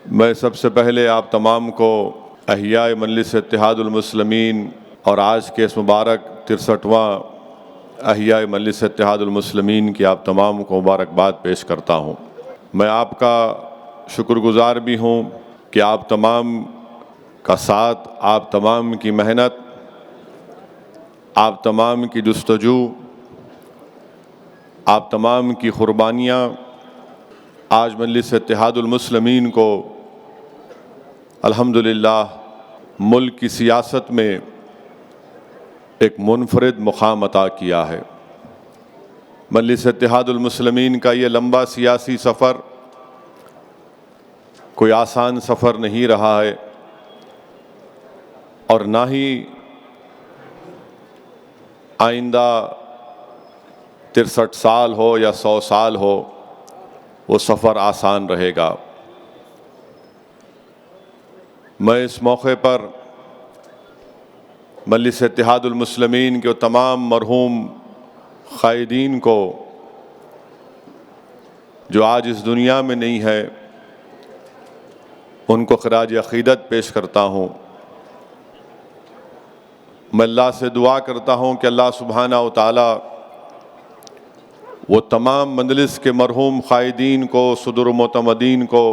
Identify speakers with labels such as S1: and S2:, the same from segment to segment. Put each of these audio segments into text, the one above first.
S1: میں سب سے پہلے آپ تمام کو احیاء مجلس اتحاد المسلمین اور آج کے اس مبارک 63واں احیاء مجلس اتحاد المسلمین کی آپ تمام کو مبارکباد پیش کرتا ہوں۔ میں آپ کا شکر گزار بھی ہوں کہ آپ تمام کا ساتھ، آپ تمام کی محنت، آپ تمام کی جستجو، آپ تمام کی قربانیاں آج مجلس اتحاد المسلمین کو الحمدللہ ملک کی سیاست میں ایک منفرد مقام عطا کیا ہے۔ مجلس اتحاد المسلمین کا یہ لمبا سیاسی سفر کوئی آسان سفر نہیں رہا ہے، اور نہ ہی آئندہ 63 سال ہو یا 100 سال ہو وہ سفر آسان رہے گا۔ میں اس موقع پر مجلس اتحاد المسلمین کے تمام مرحوم قائدین کو جو آج اس دنیا میں نہیں ہے ان کو خراج عقیدت پیش کرتا ہوں۔ میں اللہ سے دعا کرتا ہوں کہ اللہ سبحانہ و تعالی وہ تمام مجلس کے مرحوم قائدین کو، صدر و معتمدین کو،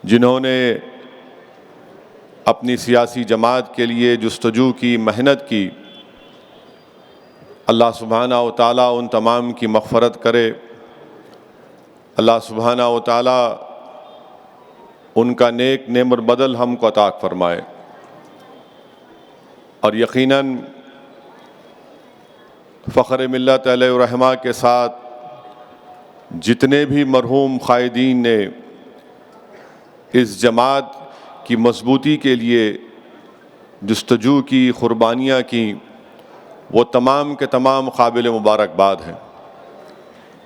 S1: جنہوں نے اپنی سیاسی جماعت کے لیے جستجو کی، محنت کی، اللہ سبحانہ و تعالی ان تمام کی مغفرت کرے۔ اللہ سبحانہ و تعالی ان کا نیک نعمت بدل ہم کو عطا فرمائے، اور یقیناً فخر ملت علیہ الرحمہ کے ساتھ جتنے بھی مرحوم قائدین نے اس جماعت کی مضبوطی کے لیے جستجو کی، قربانیاں کی، وہ تمام کے تمام قابل مبارکباد ہیں۔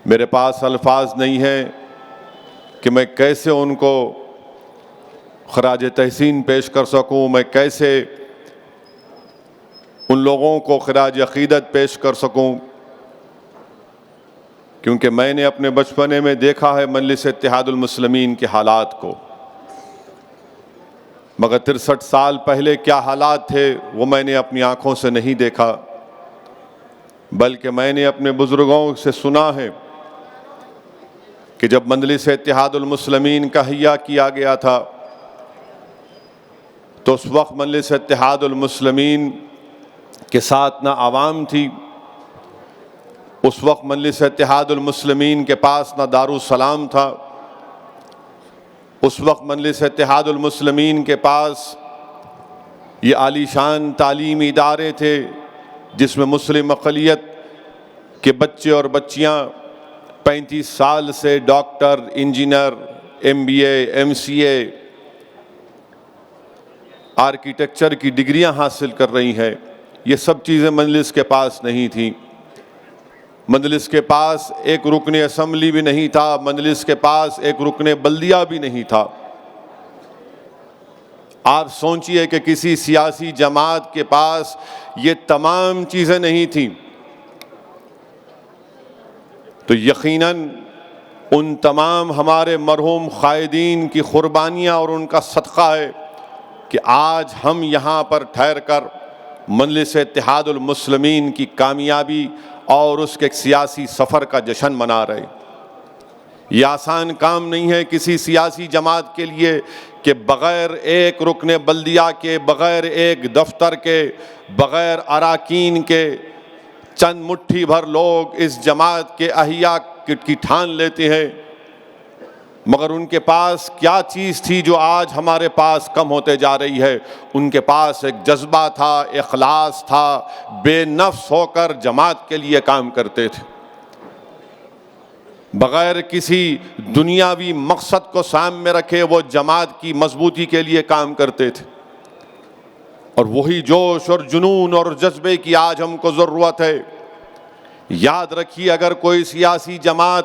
S1: میرے پاس الفاظ نہیں ہیں کہ میں کیسے ان کو خراج تحسین پیش کر سکوں، میں کیسے ان لوگوں کو خراج عقیدت پیش کر سکوں، کیونکہ میں نے اپنے بچپنے میں دیکھا ہے مجلس اتحاد المسلمین کے حالات کو، مگر 63 سال پہلے کیا حالات تھے وہ میں نے اپنی آنکھوں سے نہیں دیکھا، بلکہ میں نے اپنے بزرگوں سے سنا ہے کہ جب مجلس اتحاد المسلمین کا احیا کیا گیا تھا تو اس وقت مجلس اتحاد المسلمین کے ساتھ نہ عوام تھی، اس وقت مجلس اتحاد المسلمین کے پاس نہ دارالسلام تھا، اس وقت مجلس اتحاد المسلمین کے پاس یہ عالی شان تعلیمی ادارے تھے جس میں مسلم اقلیت کے بچے اور بچیاں 35 سال سے doctor, engineer, MBA، MCA، architecture کی ڈگریاں حاصل کر رہی ہیں۔ یہ سب چیزیں مجلس کے پاس نہیں تھیں۔ مجلس کے پاس ایک رکن اسمبلی بھی نہیں تھا، مجلس کے پاس ایک رکن بلدیہ بھی نہیں تھا۔ آپ سوچئے کہ کسی سیاسی جماعت کے پاس یہ تمام چیزیں نہیں تھیں، تو یقیناً ان تمام ہمارے مرحوم قائدین کی قربانیاں اور ان کا صدقہ ہے کہ آج ہم یہاں پر ٹھہر کر مجلس اتحاد المسلمین کی کامیابی اور اس کے سیاسی سفر کا جشن منا رہے۔ یہ آسان کام نہیں ہے کسی سیاسی جماعت کے لیے کہ بغیر ایک رکن بلدیہ کے، بغیر ایک دفتر کے، بغیر اراکین کے چند مٹھی بھر لوگ اس جماعت کے احیا کی ٹھان لیتے ہیں، مگر ان کے پاس کیا چیز تھی جو آج ہمارے پاس کم ہوتے جا رہی ہے؟ ان کے پاس ایک جذبہ تھا، اخلاص تھا، بے نفس ہو کر جماعت کے لیے کام کرتے تھے، بغیر کسی دنیاوی مقصد کو سامنے رکھے وہ جماعت کی مضبوطی کے لیے کام کرتے تھے۔ اور وہی جوش اور جنون اور جذبے کی آج ہم کو ضرورت ہے یاد رکھیے اگر کوئی سیاسی جماعت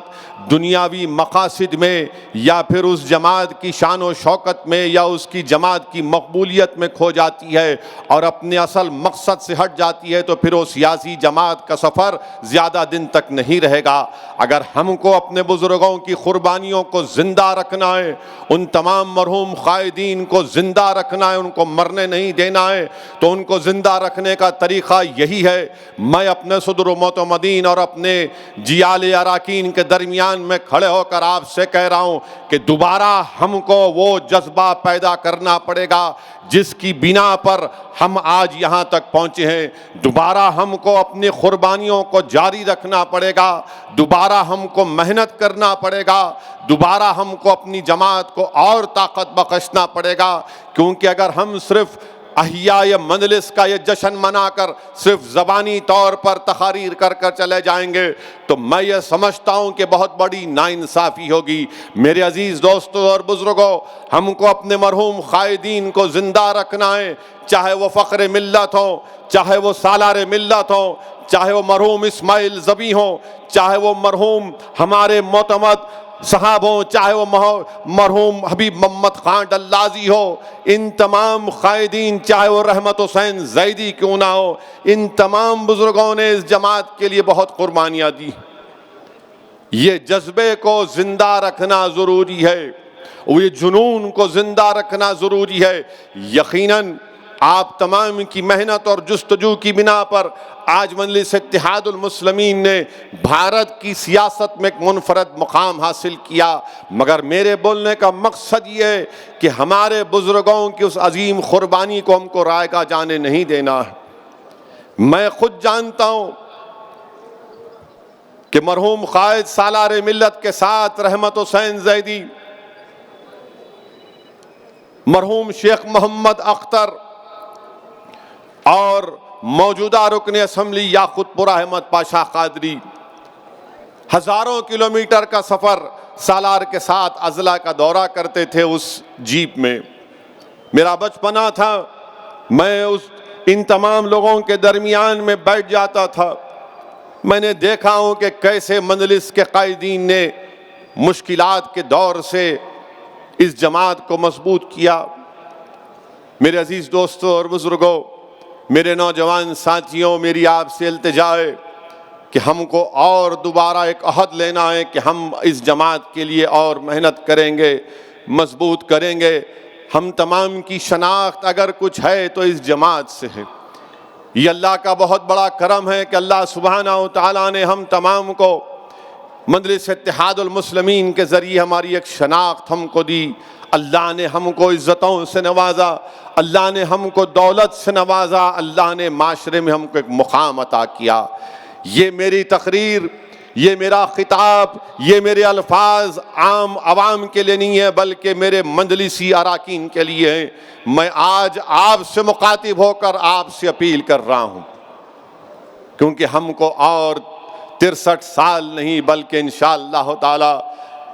S1: دنیاوی مقاصد میں یا پھر اس جماعت کی شان و شوکت میں یا اس کی جماعت کی مقبولیت میں کھو جاتی ہے اور اپنے اصل مقصد سے ہٹ جاتی ہے تو پھر وہ سیاسی جماعت کا سفر زیادہ دن تک نہیں رہے گا۔ اگر ہم کو اپنے بزرگوں کی قربانیوں کو زندہ رکھنا ہے، ان تمام مرحوم قائدین کو زندہ رکھنا ہے، ان کو مرنے نہیں دینا ہے، تو ان کو زندہ رکھنے کا طریقہ یہی ہے۔ میں اپنے صدر و معتمدین اور اپنے جیال اراکین کے درمیان میں کھڑے ہو کر آپ سے کہہ رہا ہوں کہ دوبارہ ہم کو وہ جذبہ پیدا کرنا پڑے گا جس کی بنا پر ہم آج یہاں تک پہنچے ہیں۔ دوبارہ ہم کو اپنی قربانیوں کو جاری رکھنا پڑے گا، دوبارہ ہم کو محنت کرنا پڑے گا، دوبارہ ہم کو اپنی جماعت کو اور طاقت بخشنا پڑے گا، کیونکہ اگر ہم صرف احیاء مجلس کا یہ جشن منا کر صرف زبانی طور پر تقاریر کر کر چلے جائیں گے تو میں یہ سمجھتا ہوں کہ بہت بڑی ناانصافی ہوگی۔ میرے عزیز دوستوں اور بزرگوں، ہم کو اپنے مرحوم قائدین کو زندہ رکھنا ہے، چاہے وہ فخر ملت ہو، چاہے وہ سالار ملت ہو، چاہے وہ مرحوم اسماعیل ذبیح ہو، چاہے وہ مرحوم ہمارے معتمد صاحب ہوں، چاہے وہ مرحوم حبیب محمد خان ڈلازی ہو، ان تمام قائدین، چاہے وہ رحمت حسین زیدی کیوں نہ ہو، ان تمام بزرگوں نے اس جماعت کے لیے بہت قربانیاں دی۔ یہ جذبے کو زندہ رکھنا ضروری ہے، یہ جنون کو زندہ رکھنا ضروری ہے۔ یقیناً آپ تمام کی محنت اور جستجو کی بنا پر آج مجلس اتحاد المسلمین نے بھارت کی سیاست میں ایک منفرد مقام حاصل کیا، مگر میرے بولنے کا مقصد یہ ہے کہ ہمارے بزرگوں کی اس عظیم قربانی کو ہم کو رائگاں جانے نہیں دینا ہے۔ میں خود جانتا ہوں کہ مرحوم قائد سالار ملت کے ساتھ رحمت حسین زیدی، مرحوم شیخ محمد اختر اور موجودہ رکن اسمبلی یاقوت پور احمد پاشا قادری ہزاروں کلومیٹر کا سفر سالار کے ساتھ اضلاع کا دورہ کرتے تھے اس جیپ میں۔ میرا بچپنا تھا، میں ان تمام لوگوں کے درمیان میں بیٹھ جاتا تھا۔ میں نے دیکھا ہوں کہ کیسے مجلس کے قائدین نے مشکلات کے دور سے اس جماعت کو مضبوط کیا۔ میرے عزیز دوستوں اور بزرگوں، میرے نوجوان ساتھیوں، میری آپ سے التجا ہے کہ ہم کو اور دوبارہ ایک عہد لینا ہے کہ ہم اس جماعت کے لیے اور محنت کریں گے، مضبوط کریں گے۔ ہم تمام کی شناخت اگر کچھ ہے تو اس جماعت سے ہے۔ یہ اللہ کا بہت بڑا کرم ہے کہ اللہ سبحانہ و تعالیٰ نے ہم تمام کو مجلس اتحاد المسلمین کے ذریعے ہماری ایک شناخت ہم کو دی۔ اللہ نے ہم کو عزتوں سے نوازا، اللہ نے ہم کو دولت سے نوازا، اللہ نے معاشرے میں ہم کو ایک مقام عطا کیا۔ یہ میری تقریر، یہ میرا خطاب، یہ میرے الفاظ عام عوام کے لیے نہیں ہے بلکہ میرے مجلسی اراکین کے لیے ہیں۔ میں آج آپ سے مخاطب ہو کر آپ سے اپیل کر رہا ہوں، کیونکہ ہم کو اور 63 سال نہیں بلکہ انشاءاللہ تعالی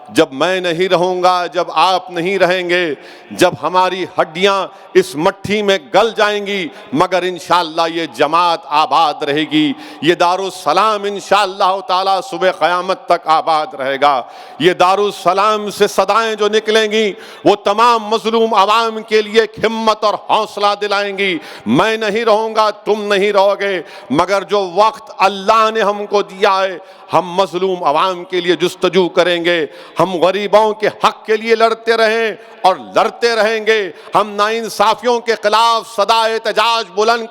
S1: جب میں نہیں رہوں گا، جب آپ نہیں رہیں گے، جب ہماری ہڈیاں اس مٹھی میں گل جائیں گی، مگر انشاءاللہ یہ جماعت آباد رہے گی، یہ دارالسلام انشاءاللہ تعالی صبح قیامت تک آباد رہے گا۔ یہ دارالسلام سے صدائیں جو نکلیں گی وہ تمام مظلوم عوام کے لیے ایک ہمت اور حوصلہ دلائیں گی۔ میں نہیں رہوں گا، تم نہیں رہو گے، مگر جو وقت اللہ نے ہم کو دیا ہے ہم مظلوم عوام کے لیے جستجو کریں گے، ہم غریبوں کے حق کے لیے لڑتے رہیں اور لڑتے رہیں گے، ہم ناانصافیوں کے خلاف صدا احتجاج بلند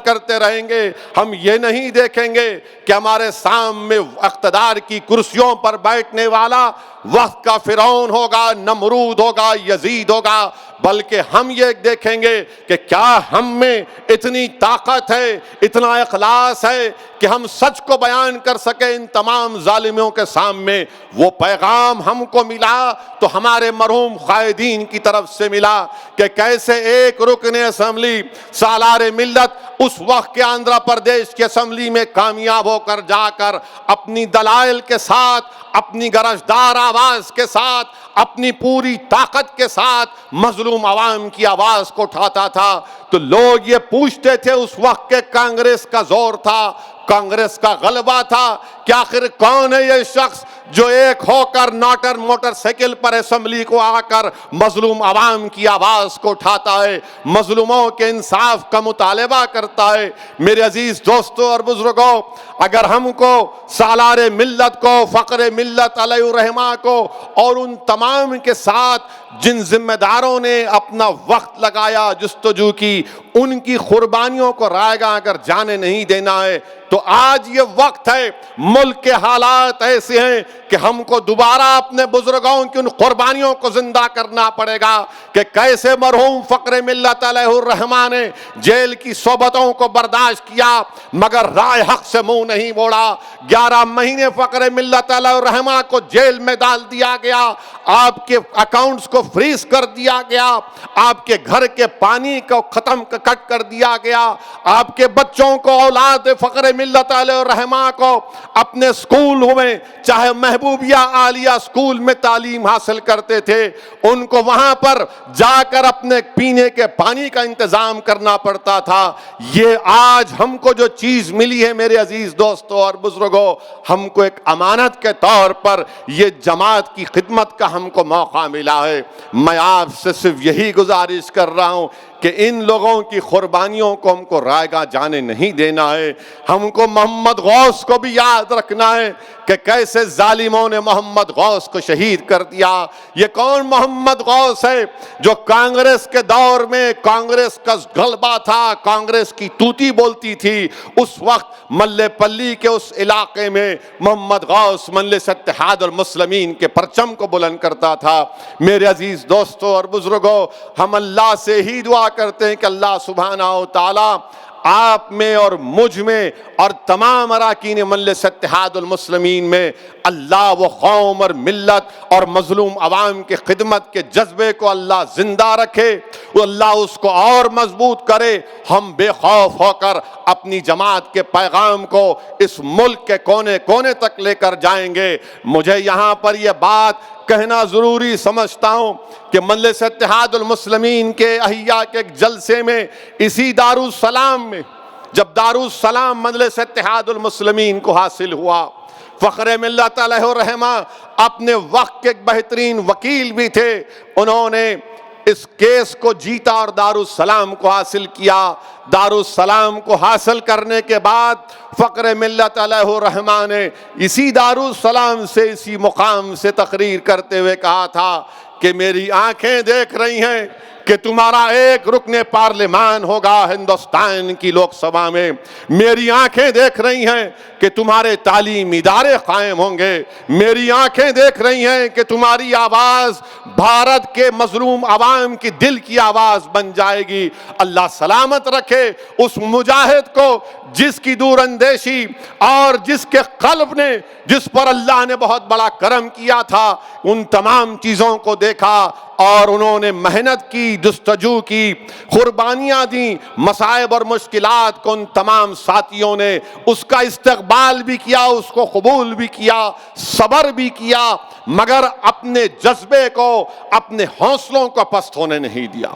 S1: کرتے رہیں گے۔ ہم یہ نہیں دیکھیں گے کہ ہمارے سامنے اقتدار کی کرسیوں پر بیٹھنے والا وقت کا فرعون ہوگا، نمرود ہوگا، یزید ہوگا، بلکہ ہم یہ دیکھیں گے کہ کیا ہم میں اتنی طاقت ہے، اتنا اخلاص ہے کہ ہم سچ کو بیان کر سکیں ان تمام ظالموں کے سامنے۔ وہ پیغام ہم کو ملا تو ہمارے مرحوم قائدین کی طرف سے ملا کہ کیسے ایک رکن اسمبلی سالار ملت اس وقت کے آندھرا پردیش کی اسمبلی میں کامیاب ہو کر جا کر اپنی دلائل کے ساتھ، اپنی گرجدار آواز کے ساتھ، اپنی پوری طاقت کے ساتھ مظلوم عوام کی آواز کو اٹھاتا تھا۔ تو لوگ یہ پوچھتے تھے، اس وقت کے کانگریس کا زور تھا، کانگریس کا غلبہ تھا کہ آخر کون ہے یہ شخص جو ایک ہو کر موٹر سائیکل پر اسمبلی کو آ کر مظلوم عوام کی آواز کو اٹھاتا ہے، مظلوموں کے انصاف کا مطالبہ کرتا ہے۔ میرے عزیز دوستوں اور بزرگوں، اگر ہم کو سالار ملت کو، فخر ملت علیہ الرحمہ کو اور ان تمام کے ساتھ جن ذمہ داروں نے اپنا وقت لگایا، جستجو کی، ان کی قربانیوں کو رائے گاں اگر جانے نہیں دینا ہے تو آج یہ وقت ہے، ملک کے حالات ایسے ہیں کہ ہم کو دوبارہ اپنے بزرگوں کی ان قربانیوں کو زندہ کرنا پڑے گا کہ کیسے مرحوم فخر ملت علیہ الرحمہ نے جیل کی صحبتوں کو برداشت کیا مگر رائے حق سے منہ نہیں موڑا۔ 11 مہینے فخر ملت علیہ الرحمہ کو جیل میں ڈال دیا گیا، آپ کے اکاؤنٹس کو فریز کر دیا گیا، آپ کے گھر کے پانی کو کٹ کر دیا گیا، آپ کے بچوں کو، اولاد فخر ملت علیہ الرحمہ کو اپنے سکول میں، چاہے محبوبیہ عالیہ سکول میں تعلیم حاصل کرتے تھے، ان کو وہاں پر جا کر اپنے پینے کے پانی کا انتظام کرنا پڑتا تھا۔ یہ آج ہم کو جو چیز ملی ہے میرے عزیز دوستوں اور بزرگوں، ہم کو ایک امانت کے طور پر یہ جماعت کی خدمت کا ہم کو موقع ملا ہے۔ میں آپ سے صرف یہی گزارش کر رہا ہوں کہ ان لوگوں کی قربانیوں کو ہم کو رائے گاں جانے نہیں دینا ہے۔ ہم کو محمد غوث کو بھی یاد رکھنا ہے کہ کیسے ظالموں نے محمد غوث کو شہید کر دیا۔ یہ کون محمد غوث ہے جو کانگریس کے دور میں کانگریس کا غلبہ تھا، کانگریس کی توتی بولتی تھی، اس وقت ملے پلی کے اس علاقے میں محمد غوث مجلس اتحاد المسلمین کے پرچم کو بلند کرتا تھا۔ میرے عزیز دوستوں اور بزرگوں، ہم اللہ سے ہی دعا کرتے ہیں کہ اللہ سبحانہ و تعالی آپ میں اور مجھ میں اور تمام اراکین مجلس اتحاد المسلمین میں اللہ وہ قوم اور ملت اور مظلوم عوام کی خدمت کے جذبے کو اللہ زندہ رکھے، وہ اللہ اس کو اور مضبوط کرے۔ ہم بے خوف ہو کر اپنی جماعت کے پیغام کو اس ملک کے کونے کونے تک لے کر جائیں گے۔ مجھے یہاں پر یہ بات کہنا ضروری سمجھتا ہوں کہ مجلس اتحاد المسلمین کے احیاء کے ایک جلسے میں اسی دارالسلام میں، جب دارالسلام مجلس اتحاد المسلمین کو حاصل ہوا، فخر ملت علیہ الرحمہ اپنے وقت کے ایک بہترین وکیل بھی تھے، انہوں نے اس کیس کو جیتا اور دارالسلام کو حاصل کیا۔ دارالسلام کو حاصل کرنے کے بعد فخر ملت علیہ الرحمہ نے اسی دارالسلام سے، اسی مقام سے تقریر کرتے ہوئے کہا تھا کہ میری آنکھیں دیکھ رہی ہیں کہ تمہارا ایک رکن پارلیمان ہوگا ہندوستان کی لوک سبھا میں، میری آنکھیں دیکھ رہی ہیں کہ تمہارے تعلیمی ادارے قائم ہوں گے، میری آنکھیں دیکھ رہی ہیں کہ تمہاری آواز بھارت کے مظلوم عوام کی دل کی آواز بن جائے گی۔ اللہ سلامت رکھے اس مجاہد کو جس کی دور اندیشی اور جس کے قلب نے، جس پر اللہ نے بہت بڑا کرم کیا تھا، ان تمام چیزوں کو دیکھا اور انہوں نے محنت کی، جستجو کی، قربانیاں دیں، مصائب اور مشکلات کو ان تمام ساتھیوں نے اس کا استقبال بھی کیا، اس کو قبول بھی کیا، صبر بھی کیا، مگر اپنے جذبے کو، اپنے حوصلوں کو پست ہونے نہیں دیا۔